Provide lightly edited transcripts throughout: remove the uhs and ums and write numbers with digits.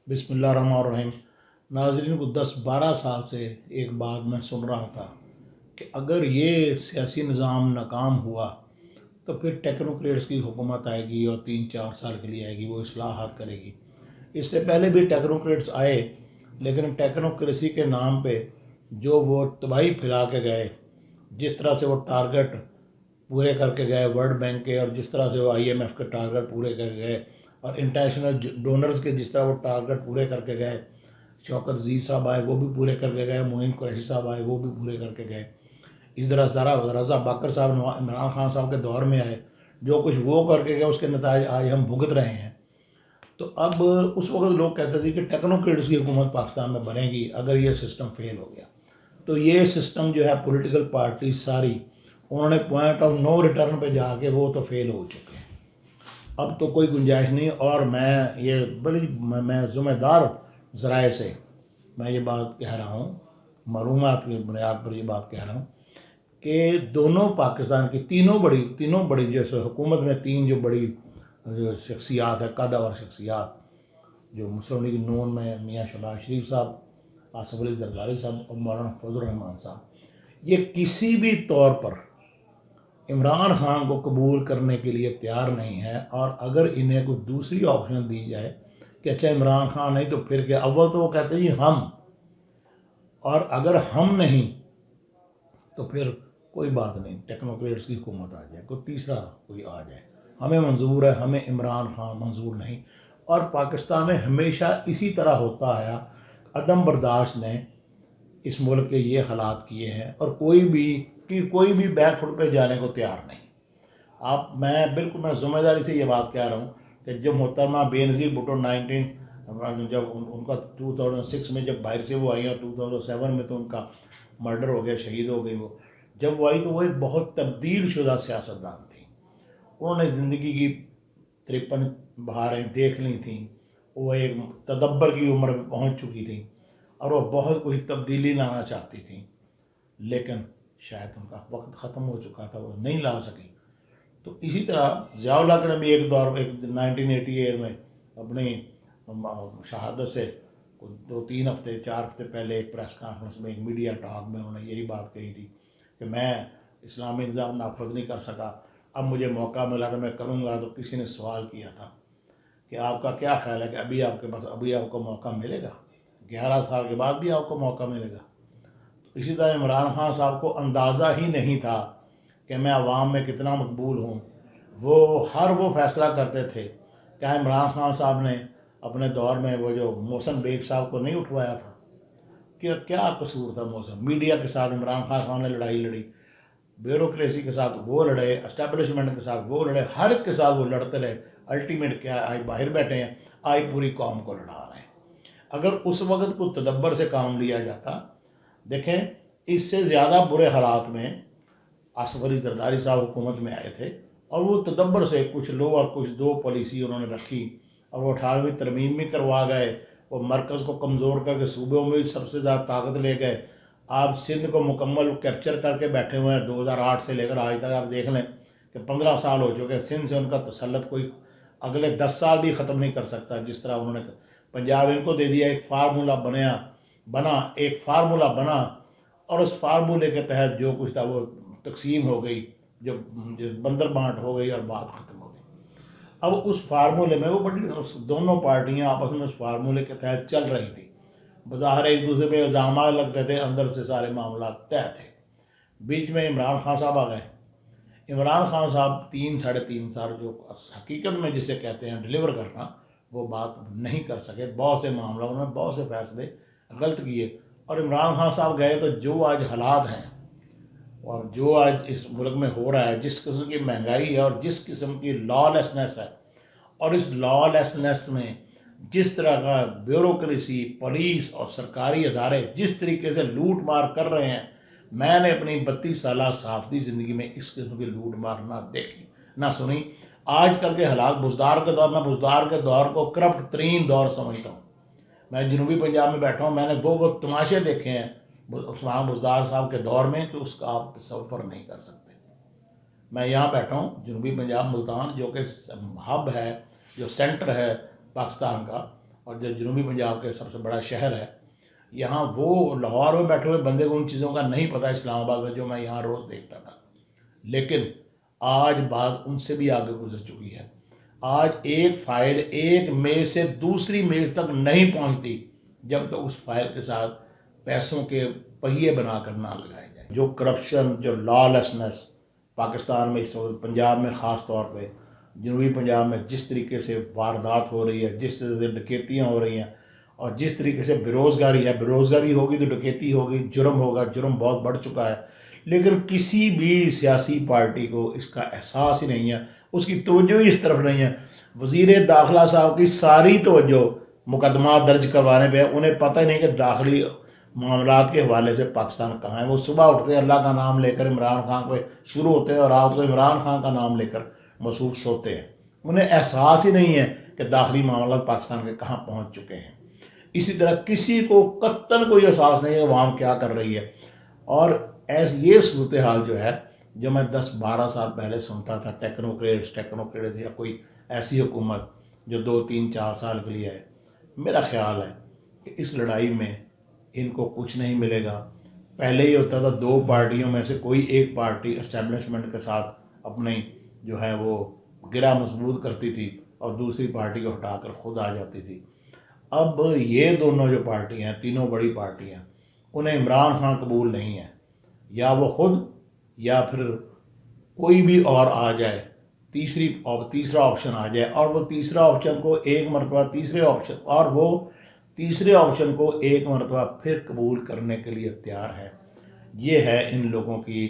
बिस्मिल्लाह रहमान रहीम। नाजरीन को 10-12 साल से एक बात मैं सुन रहा था कि अगर ये सियासी निज़ाम नाकाम हुआ तो फिर टेक्नोक्रेट्स की हुकूमत आएगी और 3-4 साल के लिए आएगी, वो इस्लाहात करेगी। इससे पहले भी टेक्नोक्रेट्स आए, लेकिन टेक्नोक्रेसी के नाम पे जो वो तबाही फैला के गए, जिस तरह से वो टारगेट पूरे करके गए वर्ल्ड बैंक के, और जिस तरह से वो आईएमएफ के टारगेट पूरे कर गए, और इंटरनेशनल डोनर्स के जिस तरह वो टारगेट पूरे करके गए, शौकत जी साहब आए वो भी पूरे करके गए, मोइन कुरैशी साहब आए वो भी पूरे करके गए। इस तरह सारा रज़ा बाकर साहब इमरान खान साहब के दौर में आए, जो कुछ वो करके गए उसके नताज आज हम भुगत रहे हैं। तो अब उस वक्त लोग कहते थे कि टेक्नोक्रेट्स की हुकूमत पाकिस्तान में बनेगी अगर ये सिस्टम फेल हो गया। तो ये सिस्टम जो है पॉलिटिकल पार्टी सारी, उन्होंने पॉइंट ऑफ नो रिटर्न पे जाके वो तो फेल हो चुके हैं। अब तो कोई गुंजाइश नहीं। और मैं ये बड़ी मैं ज़िम्मेदार ज़राए से मैं ये बात कह रहा हूँ, मालूमात की बुनियाद पर ये बात कह रहा हूँ कि दोनों पाकिस्तान की तीनों बड़ी जैसे हुकूमत में तीन जो बड़ी जो शख्सियात है, कदावर शख्सियात, जो मुस्लिम लीग नून में मियाँ शहबाज शरीफ साहब, आसफ अली जरदारी साहब और मौलाना फजल रहमान साहब, ये किसी भी तौर पर इमरान खान को कबूल करने के लिए तैयार नहीं है। और अगर इन्हें कोई दूसरी ऑप्शन दी जाए कि अच्छा इमरान खान नहीं तो फिर क्या, अव्वल तो वो कहते हैं जी हम, और अगर हम नहीं तो फिर कोई बात नहीं, टेक्नोक्रेट्स की हुकूमत आ जाए, कोई तीसरा कोई आ जाए, हमें मंजूर है, हमें इमरान खान मंजूर नहीं। और पाकिस्तान में हमेशा इसी तरह होता आया, अदम बर्दाश्त ने इस मुल्क के ये हालात किए हैं, और कोई भी बैक फुट पे जाने को तैयार नहीं। मैं बिल्कुल मैं ज़िम्मेदारी से ये बात कह रहा हूँ कि जब मोहतरमा बेनज़ीर भुट्टो जब उनका 2006 में जब बाहर से वो आई, और 2007 में तो उनका मर्डर हो गया, शहीद हो गई वो। जब वो आई तो वो एक बहुत तब्दील शुदा सियासतदान थी। उन्होंने ज़िंदगी की 53 बहारें देख ली थी। वो एक तदब्बर की उम्र में पहुँच चुकी थी, और वो बहुत कुछ तब्दीली लाना चाहती थी, लेकिन शायद उनका वक्त ख़त्म हो चुका था, वो नहीं ला सकी। तो इसी तरह ज़ियाउल हक ने भी एक दौर एक 1988 में अपनी शहादत से 2-3 हफ्ते 4 हफ्ते पहले एक प्रेस कॉन्फ्रेंस में, एक मीडिया टॉक में उन्होंने यही बात कही थी कि मैं इस्लामी निज़ाम नाफज नहीं कर सका, अब मुझे मौका मिला तो मैं करूँगा। तो किसी ने सवाल किया था कि आपका क्या ख्याल है कि अभी आपके पास अभी आपको मौका मिलेगा, 11 साल के बाद भी आपको मौका मिलेगा? तो इसी तरह इमरान खान साहब को अंदाज़ा ही नहीं था कि मैं अवाम में कितना मकबूल हूँ। वो फैसला करते थे। क्या इमरान खान साहब ने अपने दौर में वो जो मोहसिन बेग साहब को नहीं उठवाया था? कि क्या कसूर था मोहसिन? मीडिया के साथ इमरान खान साहब ने लड़ाई लड़ी, ब्यूरोक्रेसी के साथ वो लड़े, एस्टेब्लिशमेंट के साथ वो लड़े, हर एक के साथ वो लड़ते रहे। अल्टीमेट क्या, आज बाहर बैठे हैं, आज पूरी कौम को लड़ा रहे हैं। अगर उस वक्त को तदब्बर से काम लिया जाता, देखें इससे ज़्यादा बुरे हालात में आसफ अली जरदारी साहब हुकूमत में आए थे, और वो तदब्बर से कुछ लो और कुछ दो पॉलिसी उन्होंने रखी, और वो 18वीं तरमीम भी करवा गए। वो मरकज़ को कमज़ोर करके सूबों में भी सबसे ज़्यादा ताकत ले गए। आप सिंध को मुकम्मल कैप्चर करके बैठे हुए हैं। 2008 से लेकर आज तक आप देख लें कि 15 साल हो चुके हैं। सिंध से उनका तसल्लुत कोई अगले 10 साल भी ख़त्म नहीं कर सकता। जिस तरह उन्होंने पंजाब इनको दे दिया, एक फार्मूला बना, और उस फार्मूले के तहत जो कुछ था वो तकसीम हो गई, जो बंदर बांट हो गई और बात ख़त्म हो गई। अब उस फार्मूले में वो दोनों पार्टियां आपस में उस फार्मूले के तहत चल रही थी। बज़ाहिर एक दूसरे पे इल्ज़ाम लगते थे, अंदर से सारे मामला तय थे। बीच में इमरान खान साहब आ गए। इमरान खान साहब 3-3.5 साल जो हकीकत में जिसे कहते हैं डिलीवर करना, वो बात नहीं कर सके। बहुत से मामला उन्होंने बहुत से फैसले गलत किए, और इमरान खान साहब गए तो जो आज हालात हैं और जो आज इस मुल्क में हो रहा है, जिस किस्म की महंगाई है और जिस किस्म की लॉलेसनेस है, और इस लॉलेसनेस में जिस तरह का ब्यूरोक्रेसी, पुलिस और सरकारी अदारे जिस तरीके से लूट मार कर रहे हैं, मैंने अपनी 32 साल सहाफ़ती ज़िंदगी में इस किस्म की लूट मार ना देखी ना सुनी। आज कल के हालात बुज़दार के दौर में, बुज़दार के दौर को करप्ट तरीन दौर समझता हूँ। मैं जनूबी पंजाब में बैठा हूँ, मैंने वो तमाशे देखे हैं उस्मान बुज़दार साहब के दौर में कि उसका आप तसव्वुर नहीं कर सकते। मैं यहाँ बैठा हूँ जनूबी पंजाब मुल्तान, जो कि हब है, जो सेंटर है पाकिस्तान का, اور جو جنوبی پنجاب کے سب سے بڑا شہر ہے، یہاں وہ لاہور میں بیٹھے ہوئے بندے کو ان چیزوں کا نہیں پتہ اسلام آباد میں جو میں یہاں روز دیکھتا تھا. لیکن آج بات ان سے بھی آگے گزر چکی ہے. آج ایک فائل ایک میز سے دوسری میز تک نہیں پہنچتی جب تک اس فائل کے ساتھ پیسوں کے پہیے بنا کر نہ لگائے جائیں. جو کرپشن، جو لا لیسنس پاکستان میں اس وقت، پنجاب میں خاص طور پہ جنوبی پنجاب میں جس طریقے سے واردات ہو رہی ہے، جس طرح سے ڈکیتیاں ہو رہی ہیں، اور جس طریقے سے بے روزگاری ہوگی تو ڈکیتی ہوگی، جرم ہوگا، جرم بہت بڑھ چکا ہے. لیکن کسی بھی سیاسی پارٹی کو اس کا احساس ہی نہیں ہے، اس کی توجہ ہی اس طرف نہیں ہے. وزیر داخلہ صاحب کی ساری توجہ مقدمات درج کروانے پہ ہے. انہیں پتہ ہی نہیں کہ داخلی معاملات کے حوالے سے پاکستان کہاں ہے. وہ صبح اٹھتے ہیں اللہ کا نام لے کر عمران خان پہ شروع ہوتے ہیں اور رات کو عمران خان کا نام لے کر مصروف سوتے ہیں. انہیں احساس ہی نہیں ہے کہ داخلی معاملات پاکستان کے کہاں پہنچ چکے ہیں. اسی طرح کسی کو قطعاً کوئی احساس نہیں ہے کہ عوام کیا کر رہی ہے. اور یہ صورتحال جو ہے، جو میں 10-12 سال پہلے سنتا تھا، ٹیکنوکریٹس یا کوئی ایسی حکومت جو 2-3-4 سال کے لیے ہے، میرا خیال ہے کہ اس لڑائی میں ان کو کچھ نہیں ملے گا. پہلے ہی ہوتا تھا 2 پارٹیوں میں سے کوئی ایک پارٹی اسٹیبلشمنٹ کے ساتھ اپنی جو ہے وہ گرہ مضبوط کرتی تھی اور دوسری پارٹی کو ہٹا کر خود آ جاتی تھی. اب یہ دونوں جو پارٹی ہیں، تینوں بڑی پارٹیاں، انہیں عمران خان قبول نہیں ہے. یا وہ خود یا پھر کوئی بھی اور آ جائے، تیسرا آپشن آ جائے، اور وہ تیسرا آپشن کو ایک مرتبہ تیسرے آپشن کو ایک مرتبہ پھر قبول کرنے کے لیے تیار ہے. یہ ہے ان لوگوں کی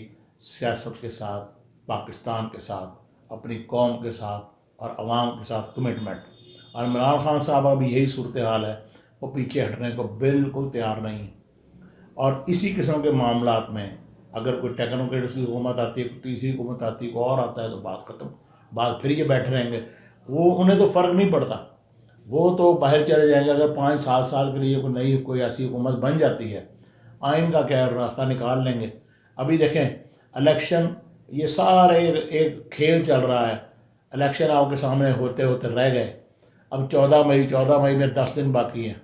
سیاست کے ساتھ، پاکستان کے ساتھ، اپنی قوم کے ساتھ اور عوام کے ساتھ کمٹمنٹ. اور عمران خان صاحب اب یہی صورتحال ہے، وہ پیچھے ہٹنے کو بالکل تیار نہیں. اور اسی قسم کے معاملات میں اگر کوئی ٹیکنوکریٹس کی حکومت آتی ہے، کوئی تیسری حکومت آتی ہے، کوئی اور آتا ہے تو بات ختم. بات پھر یہ بیٹھے رہیں گے. انہیں تو فرق نہیں پڑتا، وہ تو باہر چلے جائیں گے. اگر 5-7 سال کے لیے کوئی ایسی حکومت بن جاتی ہے، آئین کا کیا راستہ نکال لیں گے. ابھی دیکھیں الیکشن، یہ سارے ایک کھیل چل رہا ہے. الیکشن آپ کے سامنے ہوتے ہوتے رہ گئے. اب 14 مئی میں 10 دن باقی ہیں،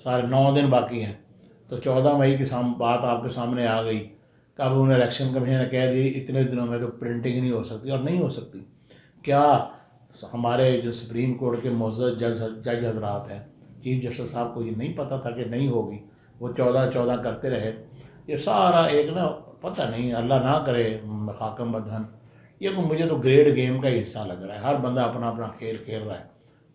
سارے 9 دن باقی ہیں. تو 14 مئی کی بات آپ کے سامنے آ گئی کہ اب انہیں الیکشن کمیشن نے کہہ دی اتنے دنوں میں تو پرنٹنگ نہیں ہو سکتی. اور نہیں ہو سکتی. کیا ہمارے جو سپریم کورٹ کے معزز جج حضرات ہیں، چیف جسٹس صاحب کو یہ نہیں پتہ تھا کہ نہیں ہوگی؟ وہ 14 کرتے رہے. یہ سارا ایک پتہ نہیں، اللہ نہ کرے خاکم بدہن. یہ مجھے تو گریڈ گیم کا ہی حصہ لگ رہا ہے. ہر بندہ اپنا اپنا کھیل کھیل رہا ہے،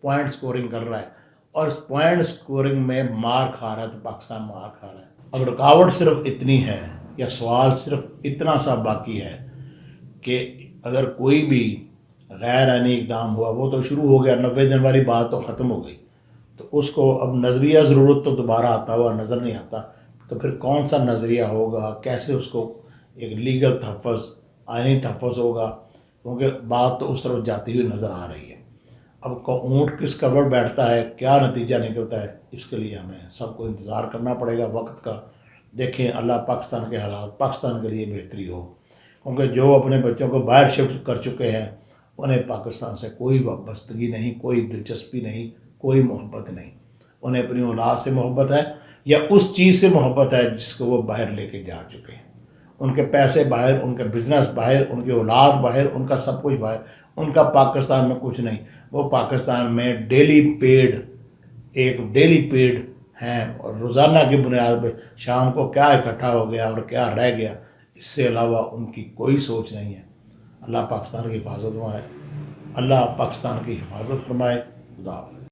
پوائنٹ سکورنگ کر رہا ہے، اور اس پوائنٹ سکورنگ میں مار کھا رہا ہے. تو پاکستان مار کھا رہا ہے. اب رکاوٹ صرف اتنی ہے، یا سوال صرف اتنا سا باقی ہے کہ اگر کوئی بھی غیر آئینی اقدام ہوا، وہ تو شروع ہو گیا، 90 دن والی بات تو ختم ہو گئی. تو اس کو اب نظریہ ضرورت تو دوبارہ آتا ہوا نظر نہیں آتا. تو پھر کون سا نظریہ ہوگا، کیسے اس کو ایک لیگل تحفظ، آئینی تحفظ ہوگا؟ کیونکہ بات تو اس طرف جاتی ہوئی نظر آ رہی ہے. اب اونٹ کس کبر بیٹھتا ہے، کیا نتیجہ نکلتا ہے، اس کے لیے ہمیں سب کو انتظار کرنا پڑے گا وقت کا. دیکھیں اللہ پاکستان کے حالات پاکستان کے لیے بہتری ہو. کیونکہ جو اپنے بچوں کو باہر شفٹ کر چکے ہیں، انہیں پاکستان سے کوئی وابستگی نہیں، کوئی دلچسپی نہیں، کوئی محبت نہیں. انہیں اپنی اولاد سے محبت ہے یا اس چیز سے محبت ہے جس کو وہ باہر لے کے جا چکے ہیں. ان کے پیسے باہر، ان کے بزنس باہر، ان کی اولاد باہر، ان کا سب کچھ باہر. ان کا پاکستان میں کچھ نہیں. وہ پاکستان میں ڈیلی پیڈ ہیں، اور روزانہ کی بنیاد پہ شام کو کیا اکٹھا ہو گیا اور کیا رہ گیا، اس سے علاوہ ان کی کوئی سوچ نہیں ہے. اللہ پاکستان کی حفاظت فرمائے. اللہ پاکستان کی حفاظت فرمائے. خدا حافظ.